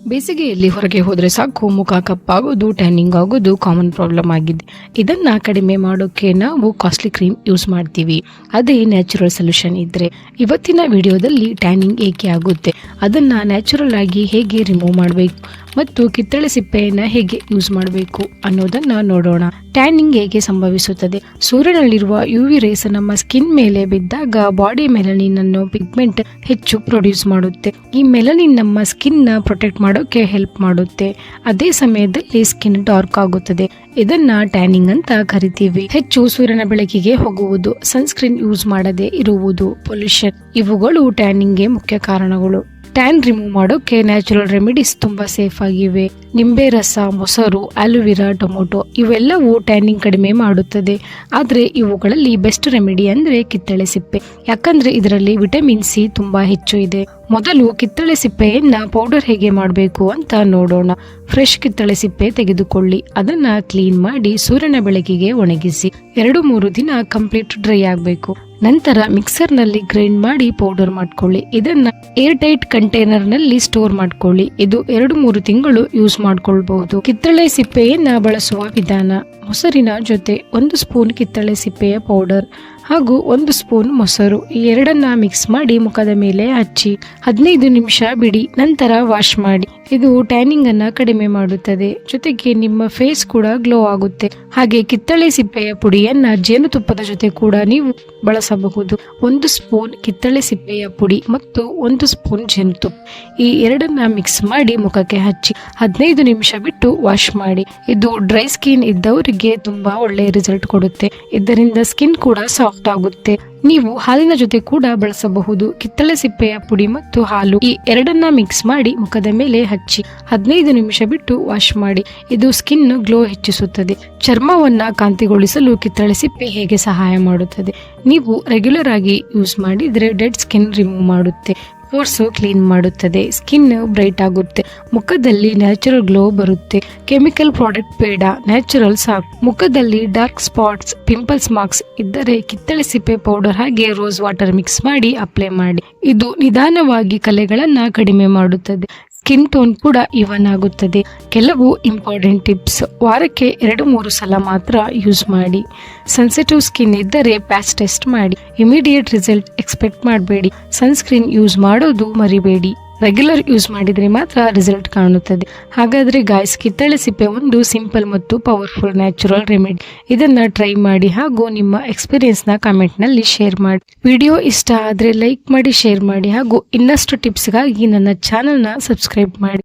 ಬೇಸಿಗೆಯಲ್ಲಿ ಹೊರಗೆ ಹೋದರೆ ಸಾಕು ಮುಖ ಕಪ್ಪಾಗೋದು, ಟ್ಯಾನಿಂಗ್ ಆಗೋದು ಕಾಮನ್ ಪ್ರಾಬ್ಲಮ್ ಆಗಿದೆ. ಇದನ್ನ ಕಡಿಮೆ ಮಾಡೋಕೆ ನಾವು ಕಾಸ್ಟ್ಲಿ ಕ್ರೀಮ್ ಯೂಸ್ ಮಾಡ್ತೀವಿ. ಅದೇ ನ್ಯಾಚುರಲ್ ಸೊಲ್ಯೂಷನ್ ಇದ್ರೆ ಇವತ್ತಿನ ವಿಡಿಯೋದಲ್ಲಿ ಟ್ಯಾನಿಂಗ್ ಏಕೆ ಆಗುತ್ತೆ, ಅದನ್ನ ನ್ಯಾಚುರಲ್ ಆಗಿ ಹೇಗೆ ರಿಮೂವ್ ಮಾಡಬೇಕು ಮತ್ತು ಕಿತ್ತಳೆ ಸಿಪ್ಪೆಯನ್ನ ಹೇಗೆ ಯೂಸ್ ಮಾಡಬೇಕು ಅನ್ನೋದನ್ನ ನೋಡೋಣ. ಟ್ಯಾನಿಂಗ್ ಹೇಗೆ ಸಂಭವಿಸುತ್ತದೆ? ಸೂರ್ಯನಲ್ಲಿರುವ ಯುವಿ ರೇಸ್ ನಮ್ಮ ಸ್ಕಿನ್ ಮೇಲೆ ಬಿದ್ದಾಗ ಬಾಡಿ ಮೆಲನಿನ್ ಅನ್ನೋ ಪಿಗ್ಮೆಂಟ್ ಹೆಚ್ಚು ಪ್ರೊಡ್ಯೂಸ್ ಮಾಡುತ್ತೆ. ಈ ಮೆಲನಿನ್ ನಮ್ಮ ಸ್ಕಿನ್ ನ ಪ್ರೊಟೆಕ್ಟ್ ಮಾಡೋಕೆ ಹೆಲ್ಪ್ ಮಾಡುತ್ತೆ. ಅದೇ ಸಮಯದಲ್ಲಿ ಸ್ಕಿನ್ ಡಾರ್ಕ್ ಆಗುತ್ತದೆ. ಇದನ್ನ ಟ್ಯಾನಿಂಗ್ ಅಂತ ಕರಿತೀವಿ. ಹೆಚ್ಚು ಸೂರ್ಯನ ಬೆಳಕಿಗೆ ಹೋಗುವುದು, ಸನ್ಸ್ಕ್ರೀನ್ ಯೂಸ್ ಮಾಡದೆ ಇರುವುದು, ಪೊಲ್ಯೂಷನ್ ಇವುಗಳು ಟ್ಯಾನಿಂಗ್ಗೆ ಮುಖ್ಯ ಕಾರಣಗಳು. ಟ್ಯಾನ್ ರಿಮೂವ್ ಮಾಡೋಕೆ ನ್ಯಾಚುರಲ್ ರೆಮಿಡೀಸ್ ತುಂಬಾ ಸೇಫ್ ಆಗಿವೆ. ನಿಂಬೆ ರಸ, ಮೊಸರು, ಆಲೋವೆರಾ, ಟೊಮೊಟೊ ಇವೆಲ್ಲವೂ ಟ್ಯಾನಿಂಗ್ ಕಡಿಮೆ ಮಾಡುತ್ತದೆ. ಆದ್ರೆ ಇವುಗಳಲ್ಲಿ ಬೆಸ್ಟ್ ರೆಮಿಡಿ ಅಂದ್ರೆ ಕಿತ್ತಳೆ ಸಿಪ್ಪೆ. ಯಾಕಂದ್ರೆ ಇದರಲ್ಲಿ ವಿಟಮಿನ್ ಸಿ ತುಂಬಾ ಹೆಚ್ಚು ಇದೆ. ಮೊದಲು ಕಿತ್ತಳೆ ಸಿಪ್ಪೆಯನ್ನ ಪೌಡರ್ ಹೇಗೆ ಮಾಡಬೇಕು ಅಂತ ನೋಡೋಣ. ಫ್ರೆಶ್ ಕಿತ್ತಳೆ ಸಿಪ್ಪೆ ತೆಗೆದುಕೊಳ್ಳಿ. ಅದನ್ನ ಕ್ಲೀನ್ ಮಾಡಿ ಸೂರ್ಯನ ಬೆಳಕಿಗೆ ಒಣಗಿಸಿ 2-3 ದಿನ ಕಂಪ್ಲೀಟ್ ಡ್ರೈ ಆಗಬೇಕು. ನಂತರ ಮಿಕ್ಸರ್ ನಲ್ಲಿ ಗ್ರೈಂಡ್ ಮಾಡಿ ಪೌಡರ್ ಮಾಡ್ಕೊಳ್ಳಿ. ಇದನ್ನ ಏರ್ ಟೈಟ್ ಕಂಟೈನರ್ ನಲ್ಲಿ ಸ್ಟೋರ್ ಮಾಡ್ಕೊಳ್ಳಿ. ಇದು 2-3 ತಿಂಗಳು ಯೂಸ್ ಮಾಡ್ಕೊಳ್ಬಹುದು. ಕಿತ್ತಳೆ ಸಿಪ್ಪೆಯನ್ನ ಬಳಸುವ ವಿಧಾನ: ಮೊಸರಿನ ಜೊತೆ 1 ಸ್ಪೂನ್ ಕಿತ್ತಳೆ ಸಿಪ್ಪೆಯ ಪೌಡರ್ ಹಾಗೂ 1 ಸ್ಪೂನ್ ಮೊಸರು, ಈ ಎರಡನ್ನ ಮಿಕ್ಸ್ ಮಾಡಿ ಮುಖದ ಮೇಲೆ ಹಚ್ಚಿ 15 ನಿಮಿಷ ಬಿಡಿ. ನಂತರ ವಾಶ್ ಮಾಡಿ. ಇದು ಟ್ಯಾನಿಂಗ್ ಅನ್ನ ಕಡಿಮೆ ಮಾಡುತ್ತದೆ. ಜೊತೆಗೆ ನಿಮ್ಮ ಫೇಸ್ ಕೂಡ ಗ್ಲೋ ಆಗುತ್ತೆ. ಹಾಗೆ ಕಿತ್ತಳೆ ಸಿಪ್ಪೆಯ ಪುಡಿಯನ್ನ ಜೇನುತುಪ್ಪದ ಜೊತೆ ಕೂಡ ನೀವು ಬಳಸಬಹುದು. 1 ಸ್ಪೂನ್ ಕಿತ್ತಳೆ ಸಿಪ್ಪೆಯ ಪುಡಿ ಮತ್ತು 1 ಸ್ಪೂನ್ ಜೇನುತುಪ್ಪ, ಈ ಎರಡನ್ನ ಮಿಕ್ಸ್ ಮಾಡಿ ಮುಖಕ್ಕೆ ಹಚ್ಚಿ 15 ನಿಮಿಷ ಬಿಟ್ಟು ವಾಶ್ ಮಾಡಿ. ಇದು ಡ್ರೈ ಸ್ಕಿನ್ ಇದ್ದವರಿಗೆ ತುಂಬಾ ಒಳ್ಳೆ ರಿಸಲ್ಟ್ ಕೊಡುತ್ತೆ. ಇದರಿಂದ ಸ್ಕಿನ್ ಕೂಡ ಸಾಫ್ಟ್ ಆಗುತ್ತೆ. ನೀವು ಹಾಲಿನ ಜೊತೆ ಕೂಡ ಬಳಸಬಹುದು. ಕಿತ್ತಳೆ ಸಿಪ್ಪೆಯ ಪುಡಿ ಮತ್ತು ಹಾಲು ಈ ಎರಡನ್ನ ಮಿಕ್ಸ್ ಮಾಡಿ ಮುಖದ ಮೇಲೆ ಹಚ್ಚಿ 15 ನಿಮಿಷ ಬಿಟ್ಟು ವಾಶ್ ಮಾಡಿ. ಇದು ಸ್ಕಿನ್ ಗ್ಲೋ ಹೆಚ್ಚಿಸುತ್ತದೆ. ಚರ್ಮವನ್ನ ಕಾಂತಿಗೊಳಿಸಲು ಕಿತ್ತಳೆ ಸಿಪ್ಪೆ ಹೇಗೆ ಸಹಾಯ ಮಾಡುತ್ತದೆ? ನೀವು ರೆಗ್ಯುಲರ್ ಆಗಿ ಯೂಸ್ ಮಾಡಿದ್ರೆ ಡೆಡ್ ಸ್ಕಿನ್ ರಿಮೂವ್ ಮಾಡುತ್ತೆ, ಪೋರ್ಸ್ ಕ್ಲೀನ್ ಮಾಡುತ್ತದೆ, ಸ್ಕಿನ್ ಬ್ರೈಟ್ ಆಗುತ್ತೆ, ಮುಖದಲ್ಲಿ ನ್ಯಾಚುರಲ್ ಗ್ಲೋ ಬರುತ್ತೆ. ಕೆಮಿಕಲ್ ಪ್ರಾಡಕ್ಟ್ ಬೇಡ, ನ್ಯಾಚುರಲ್ ಸಾಕು. ಮುಖದಲ್ಲಿ ಡಾರ್ಕ್ ಸ್ಪಾಟ್ಸ್, ಪಿಂಪಲ್ಸ್ ಮಾರ್ಕ್ಸ್ ಇದ್ದರೆ ಕಿತ್ತಳೆ ಸಿಪ್ಪೆ ಪೌಡರ್ ಹಾಗೆ ರೋಸ್ ವಾಟರ್ ಮಿಕ್ಸ್ ಮಾಡಿ ಅಪ್ಲೈ ಮಾಡಿ. ಇದು ನಿಧಾನವಾಗಿ ಕಲೆಗಳನ್ನ ಕಡಿಮೆ ಮಾಡುತ್ತದೆ. ಸ್ಕಿನ್ ಟೋನ್ ಕೂಡ ಇವನ್ ಆಗುತ್ತದೆ. ಕೆಲವು ಇಂಪಾರ್ಟೆಂಟ್ ಟಿಪ್ಸ್: ವಾರಕ್ಕೆ 2-3 ಸಲ ಮಾತ್ರ ಯೂಸ್ ಮಾಡಿ. ಸೆನ್ಸಿಟಿವ್ ಸ್ಕಿನ್ ಇದ್ದರೆ ಪ್ಯಾಚ್ ಟೆಸ್ಟ್ ಮಾಡಿ. ಇಮಿಡಿಯೇಟ್ ರಿಸಲ್ಟ್ ಎಕ್ಸ್ಪೆಕ್ಟ್ ಮಾಡಬೇಡಿ. ಸನ್ಸ್ಕ್ರೀನ್ ಯೂಸ್ ಮಾಡೋದು ಮರಿಬೇಡಿ. ರೆಗ್ಯುಲರ್ ಯೂಸ್ ಮಾಡಿದ್ರೆ ಮಾತ್ರ ರಿಸಲ್ಟ್ ಕಾಣುತ್ತದೆ. ಹಾಗಾದ್ರೆ ಗಾಯ್ಸ್, ಕಿತ್ತಳೆ ಸಿಪ್ಪೆ ಒಂದು ಸಿಂಪಲ್ ಮತ್ತು ಪವರ್ಫುಲ್ ನ್ಯಾಚುರಲ್ ರೆಮಿಡಿ. ಇದನ್ನ ಟ್ರೈ ಮಾಡಿ ಹಾಗೂ ನಿಮ್ಮ ಎಕ್ಸ್ಪೀರಿಯನ್ಸ್ ನ ಕಾಮೆಂಟ್ ನಲ್ಲಿ ಶೇರ್ ಮಾಡಿ. ವಿಡಿಯೋ ಇಷ್ಟ ಆದ್ರೆ ಲೈಕ್ ಮಾಡಿ, ಶೇರ್ ಮಾಡಿ ಹಾಗೂ ಇನ್ನಷ್ಟು ಟಿಪ್ಸ್ಗಾಗಿ ನನ್ನ ಚಾನೆಲ್ ನ ಸಬ್ಸ್ಕ್ರೈಬ್ ಮಾಡಿ.